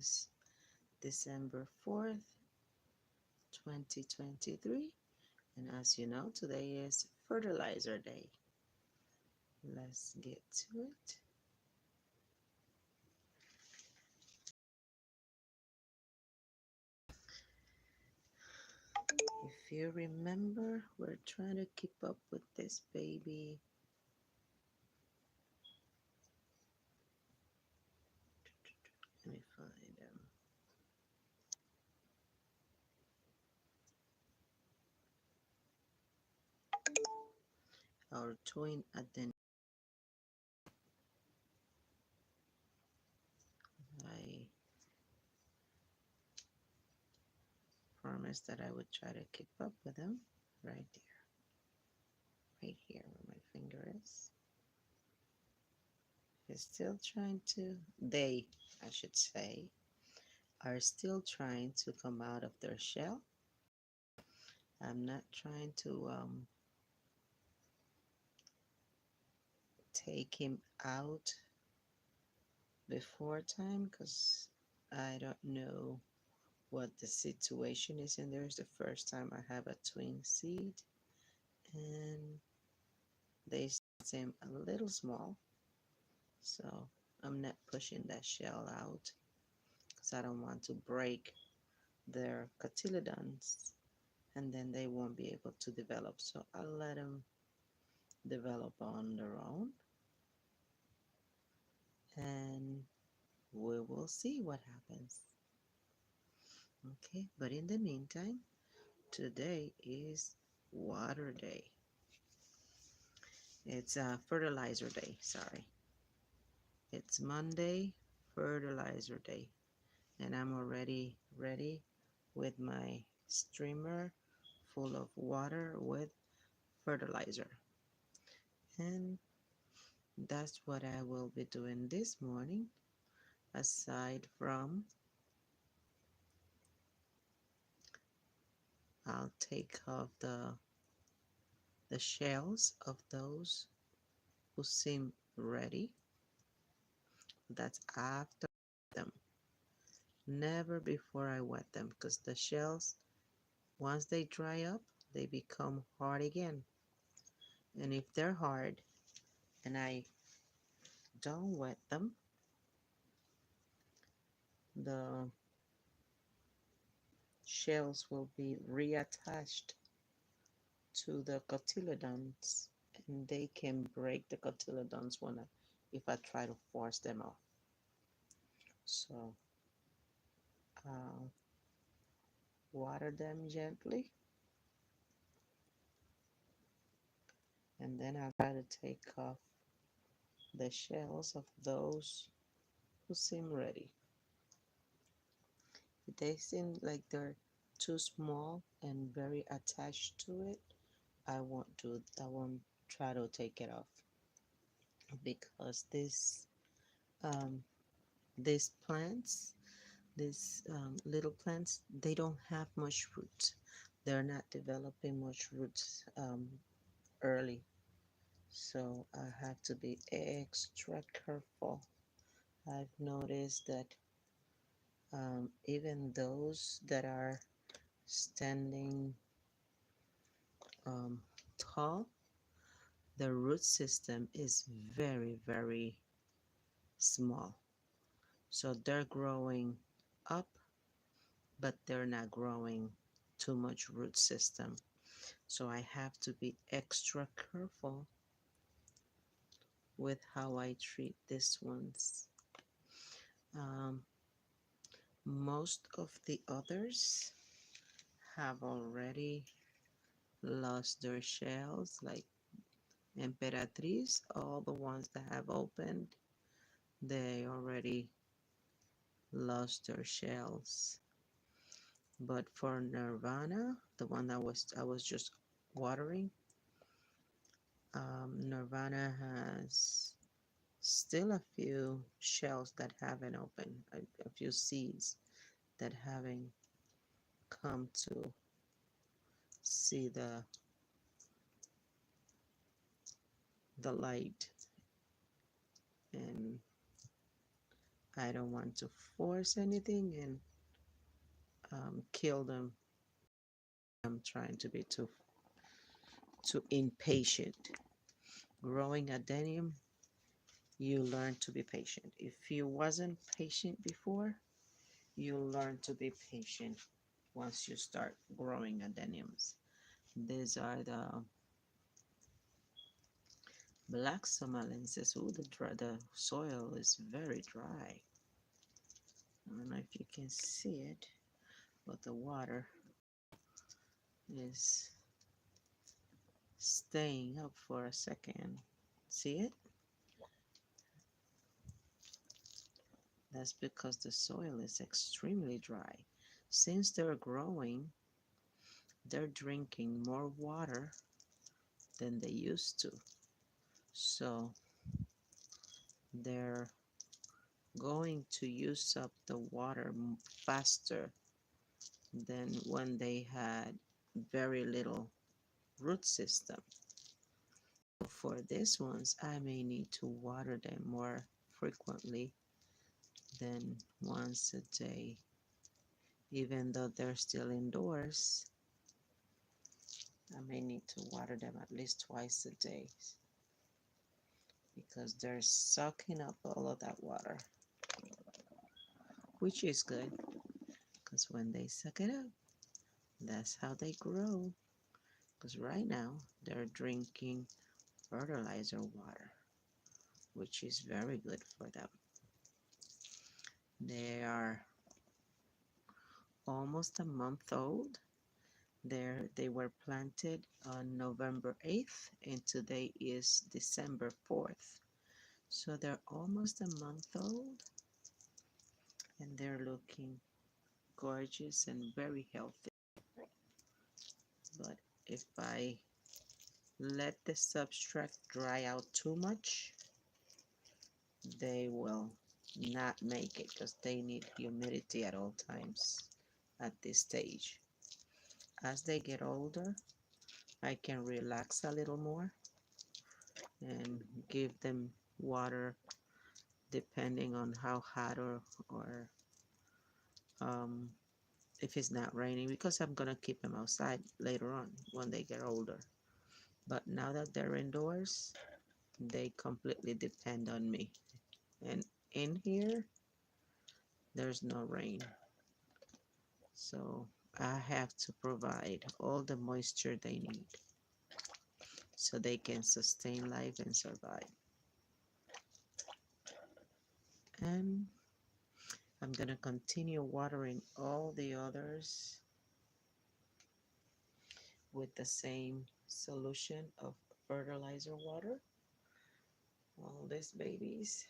is December 4th, 2023. And as you know, today is Fertilizer Day. Let's get to it. If you remember, we're trying to keep up with this baby. Let me find them. Our Tween Adenium. I promised that I would try to keep up with them. Right there. Right here where my finger is. He's still trying to, I should say, are still trying to come out of their shell. I'm not trying to take him out before time because I don't know what the situation is in there. It's the first time I have a twin seed, and they seem a little small, so I'm not pushing that shell out because I don't want to break their cotyledons and then they won't be able to develop. So I'll let them develop on their own, and we will see what happens. Okay, but in the meantime, today is water day. It's fertilizer day, sorry. It's Monday, fertilizer day, and I'm already ready with my streamer full of water with fertilizer. And that's what I will be doing this morning, aside from I'll take off the shells of those who seem ready. That's after them, never before I wet them, because the shells, once they dry up, they become hard again. And if they're hard and I don't wet them, the shells will be reattached to the cotyledons, and they can break the cotyledons if I try to force them off. So I'll water them gently, and then I'll try to take off the shells of those who seem ready. If they seem like they're too small and very attached to it, I won't try to take it off, because um, these plants, these little plants, they don't have much roots. They're not developing much roots early. So I have to be extra careful. I've noticed that even those that are standing tall, the root system is very, very small. So they're growing up, but they're not growing too much root system. So I have to be extra careful with how I treat these ones. Most of the others have already lost their shells, like Emperatriz, all the ones that have opened, they already lost their shells. But for Nirvana, the one that I was just watering, Nirvana has still a few shells that haven't opened, a few seeds that haven't come to see the light and I don't want to force anything and kill them. I'm trying to be too impatient. Growing adenium, you learn to be patient. If you wasn't patient before, you learn to be patient once you start growing adeniums. These are the black somalensis. Ooh, the soil is very dry. I don't know if you can see it, but the water is staying up for a second. See it? That's because the soil is extremely dry. Since they're growing, they're drinking more water than they used to. So they're going to use up the water faster than when they had very little root system. For these ones, I may need to water them more frequently than once a day. Even though they're still indoors, I may need to water them at least twice a day because they're sucking up all of that water, which is good because when they suck it up, that's how they grow. Because right now they're drinking fertilizer water, which is very good for them. They are almost a month old. They were planted on November 8th and today is December 4th. So they're almost a month old and they're looking gorgeous and very healthy. But if I let the substrate dry out too much, they will not make it because they need humidity at all times at this stage. As they get older, I can relax a little more and give them water depending on how hot or if it's not raining, because I'm gonna keep them outside later on when they get older. But now that they're indoors, they completely depend on me. And in here, there's no rain. So I have to provide all the moisture they need so they can sustain life and survive. And I'm going to continue watering all the others with the same solution of fertilizer water. All these babies,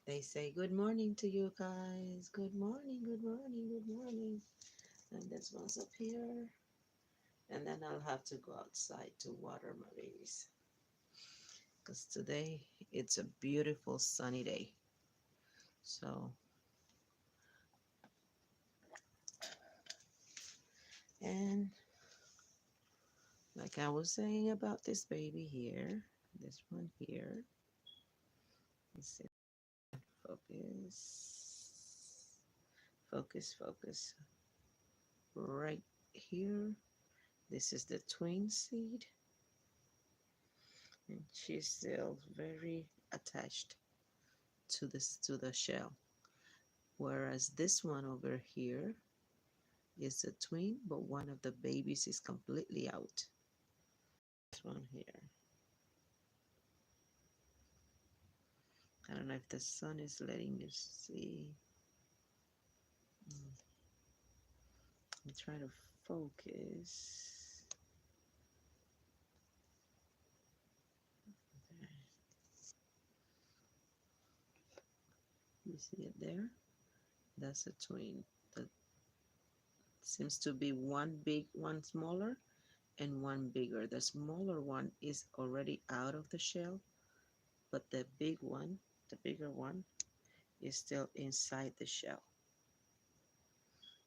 they say good morning to you guys. Good morning, good morning, good morning. And this one's up here. And then I'll have to go outside to water my babies. Because today it's a beautiful sunny day. So, and like I was saying about this baby here, this one here, let's see, focus, focus, focus, right here. This is the tween seed, and she's still very attached to the shell. Whereas this one over here is a tween, but one of the babies is completely out. This one here. I don't know if the sun is letting you see. I'm trying to focus. You see it there? That's a tween. That seems to be one big, one smaller, and one bigger. The smaller one is already out of the shell, but the big one, the bigger one, is still inside the shell.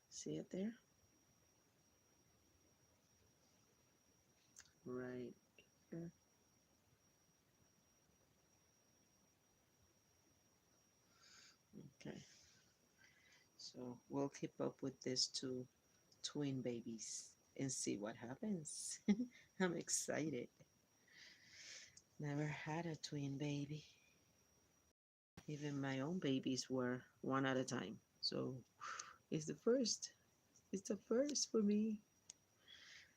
See it there? Right here. Okay, so we'll keep up with these two twin babies and see what happens. I'm excited. Never had a twin baby. Even my own babies were one at a time. So it's the first. It's the first for me.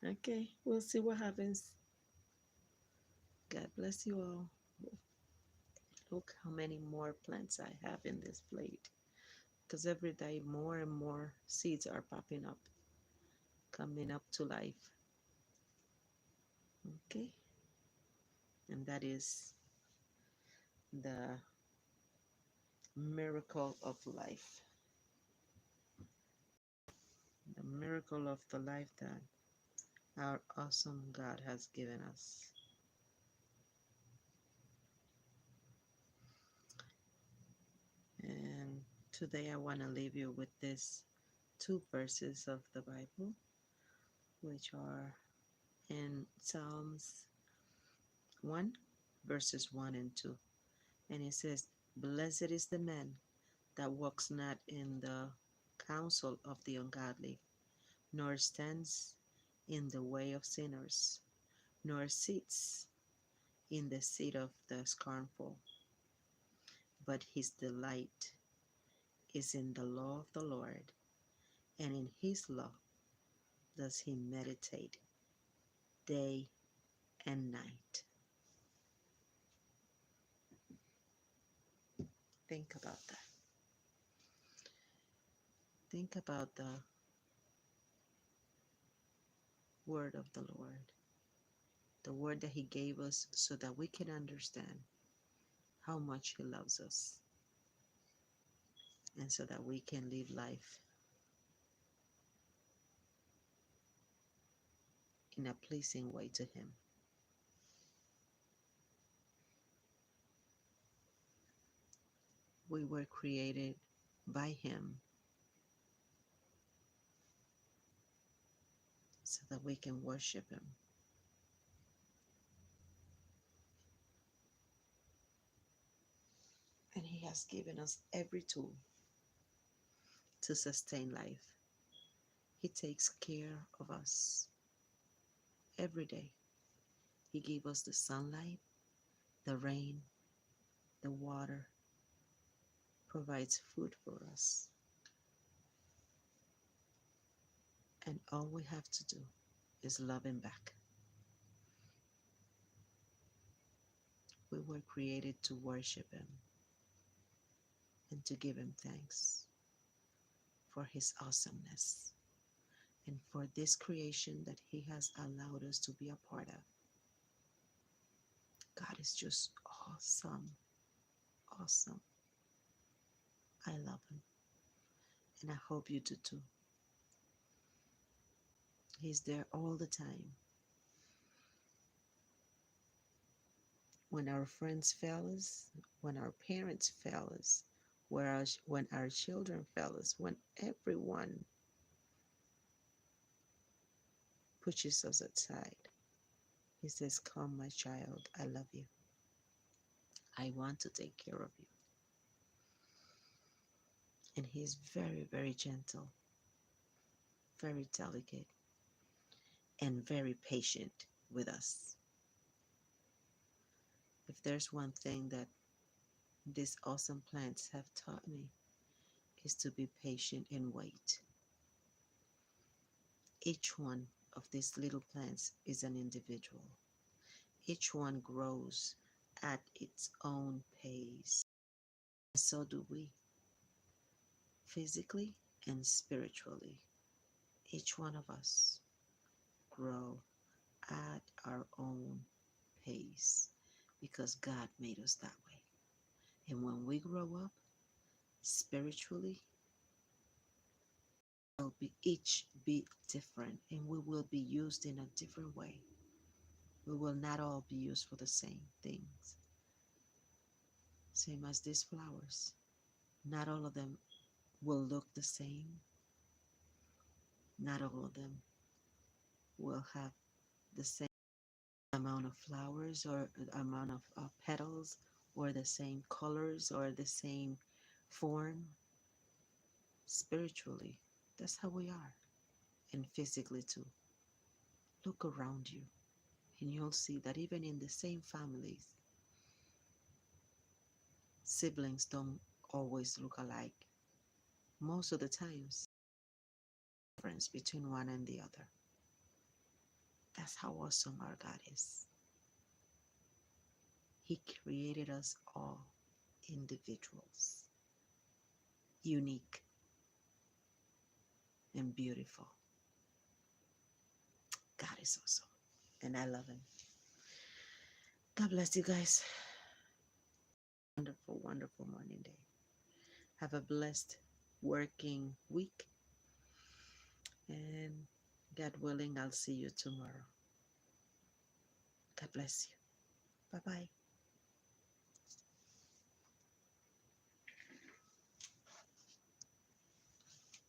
Okay, we'll see what happens. God bless you all. Look how many more plants I have in this plate. Because every day more and more seeds are popping up, coming up to life. Okay, and that is the miracle of life. The miracle of the life that our awesome God has given us. And today I want to leave you with these two verses of the Bible, which are in Psalms 1, verses 1 and 2. And it says, "Blessed is the man that walks not in the counsel of the ungodly, nor stands in the way of sinners, nor sits in the seat of the scornful, but his delight is in the law of the Lord, and in his law does he meditate day and night." Think about that. Think about the word of the Lord, the word that he gave us so that we can understand how much he loves us and so that we can live life in a pleasing way to him. We were created by him so that we can worship him. And he has given us every tool to sustain life. He takes care of us every day. He gave us the sunlight, the rain, the water, provides food for us. And all we have to do is love him back. We were created to worship him and to give him thanks for his awesomeness and for this creation that he has allowed us to be a part of. God is just awesome, awesome. I love him, and I hope you do too. He's there all the time. When our friends fail us, when our parents fail us, when our children fail us, when everyone pushes us aside, he says, "Come, my child, I love you. I want to take care of you." And he's very, very gentle, very delicate, and very patient with us. If there's one thing that these awesome plants have taught me, is to be patient and wait. Each one of these little plants is an individual. Each one grows at its own pace. So do we, physically and spiritually. Each one of us grow at our own pace because God made us that way. And when we grow up spiritually, we'll be each be different and we will be used in a different way. We will not all be used for the same things. Same as these flowers. Not all of them will look the same. Not all of them will have the same amount of flowers or amount of petals or the same colors or the same form spiritually. That's how we are. And physically too. Look around you and you'll see that even in the same families, siblings don't always look alike. Most of the times, difference between one and the other. That's how awesome our God is. He created us all individuals, unique and beautiful. God is awesome, and I love Him. God bless you guys. Wonderful, wonderful morning day. Have a blessed working week, and God willing, I'll see you tomorrow. God bless you. Bye bye.